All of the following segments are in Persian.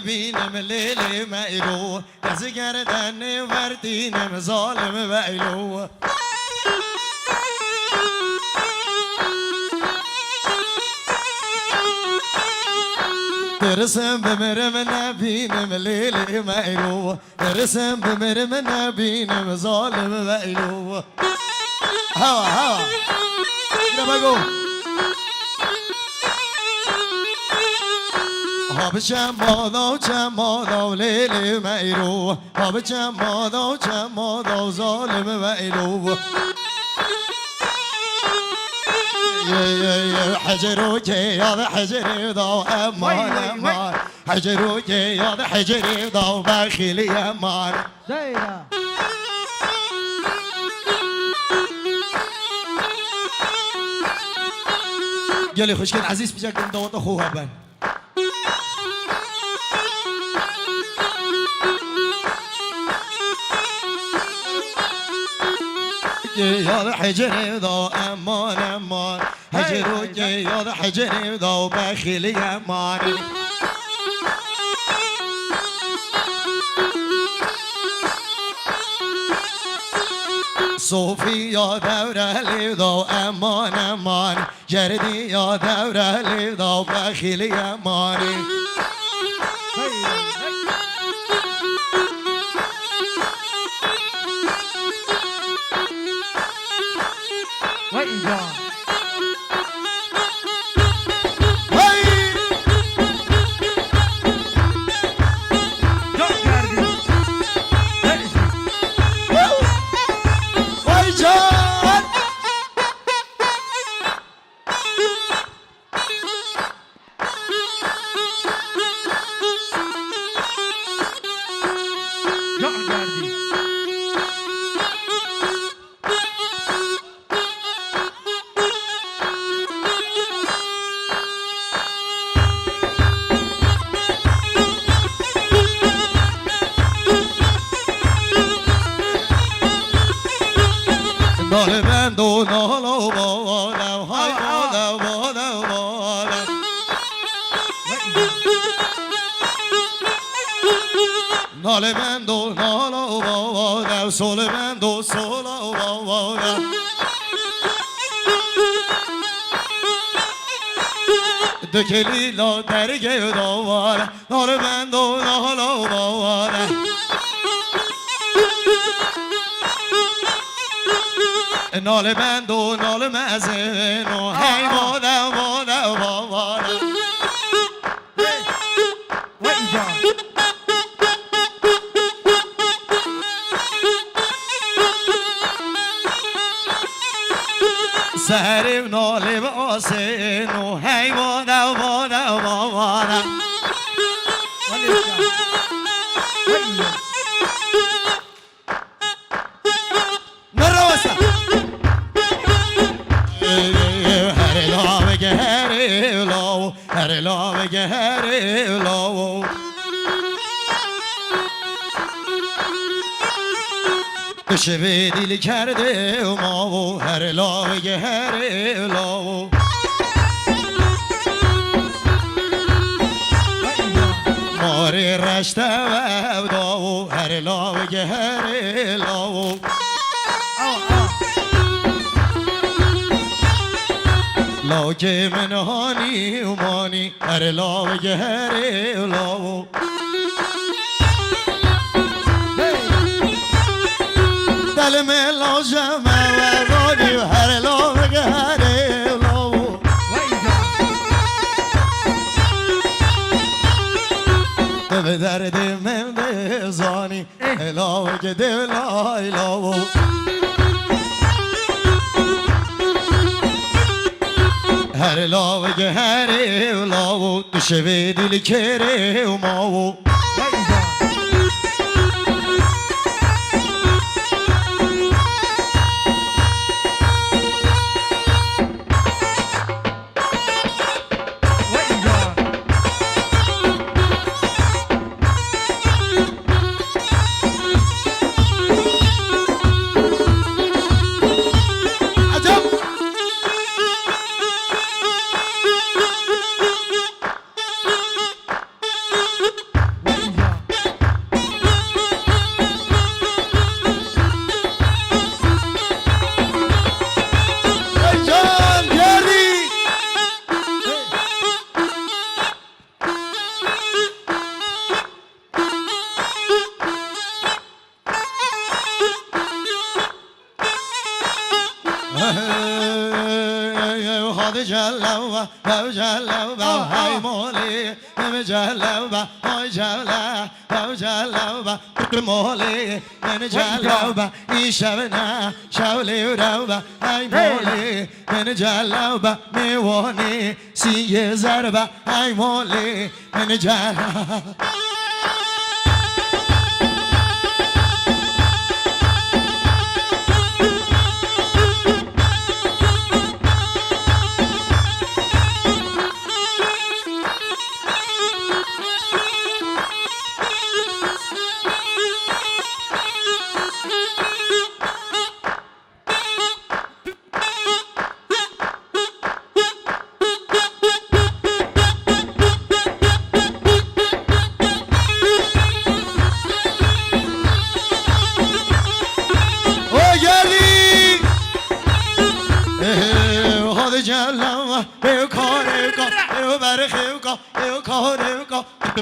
ببینم لیل میلو دست گردن وردینم ظالم ویلو درسم بمرم نبینم لیل میلو درسم بمرم نبینم ظالم ویلو هوا هوا اینو بگو آب چمادا لیل میرو آب چمادا ظالم ویلو حجرو که یاد حجری دا امان امان حجرو که یاد حجری دا بخیلی امان گلی خوشگل عزیز بیجا کن دوتا خواه بن یاد حجری دا امان امان حجرو که یاد حجری دا بخیلی امان صوفی یا دوره دا امان امان جردی یا دوره دا بخیلی امانی و اینجا نال بند و نال و بادم های بادم نال بند و نال و بادم سول بند و سول و بادم دکلی لا درگه دوارم نال بند و نال و بادم نال بند و نال مزن و هی بادم و اینجا سهرم نال باسن و هی بادم هر لاو شبه دیل کرده ما هر لاو ماری رشته و داو هر لاو لاکه من هانی و مانی هر لاو دل من لازم و رانی هر لاو به درد من بزانی لاو که لاو هر لاو که هر لاو تو شوی دیل کره و ماو هذا جلوا جلوا هاي مولي جلوا هاي جلوا جلوا مولي من جلوا يشبنا شولي وروا هاي مولي من جلوا ميوني سي زربا هاي مولي من جلوا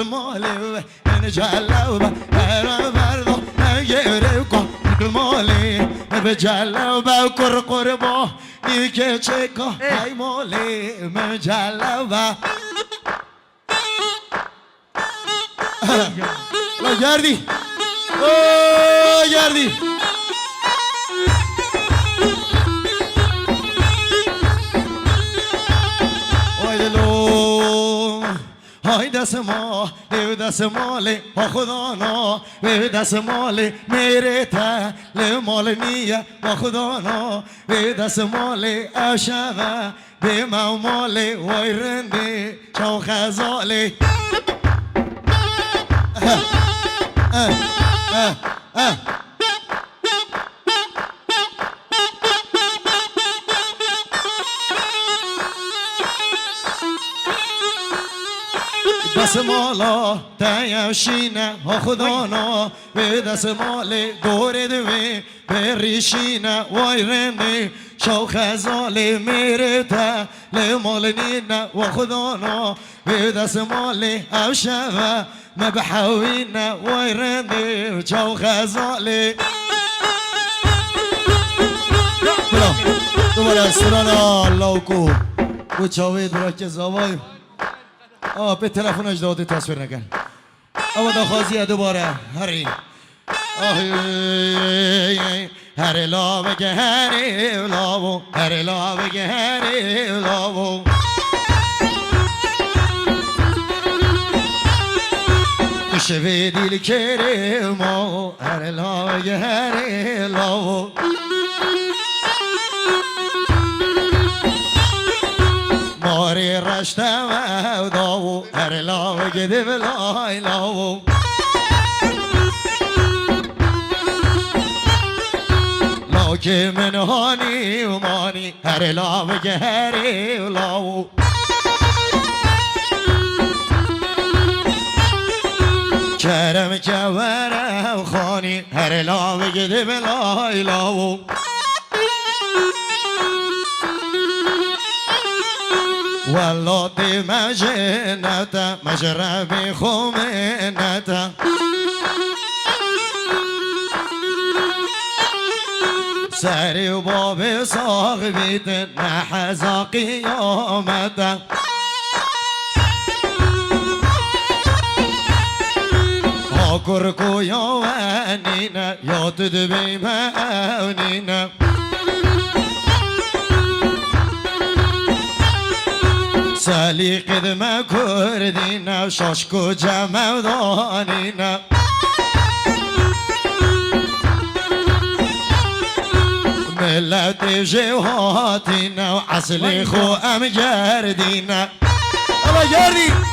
مالي نجلوبه برضو نجريكو مالي بجلوبه كر قربو نيجي تشيكو هاي مالي مجلوبه لا جاردي اوه جاردي های دست ما دیو دست مالی با خدا نا به دست مالی میره تل مال نیه با خدا نا به دست مالی اشغه به مالی وای رندی چو خزالی دست مالا تیوشینه ها خدانا به دست مالی دور دوی به ریشینه وای رنده شو خزالی میره تل مال نینه و خدانا به دست مالی او شوه مبحوینه وای رنده شو خزالی دوباره سرانا اللهوکو و چاوید برا که زوای به تلفنش داده تصویر نکن اما دخوازیه دوباره هری هر لا بگه هری لاو هر لا بگه هری لاو شوی دیل کریم هر لا بگه هری لاو ماری رشته و داو هر لاو گده بلای لاو لاکه من هانی و مانی هر لاو گه هری لاو کرم که ورم خانی هر لاو گده بلای لاو والله دي مجنتا مجربي خمنتا ساري وبابي صاغبيت نحزا قيامتا هاكركو يا وانينا يا تدبي ماونينا سالی قدم کردینا شاشکو جمع دانینا ملت جهاتینا و اصل خو ام گردینا اما گردی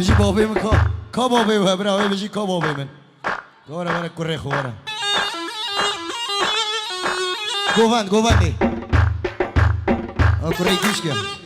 بيجي بابي من كا بابي وهبرا بيجي كا بابي من كورا من كوري خورا جوفان دي كوري كيش كيا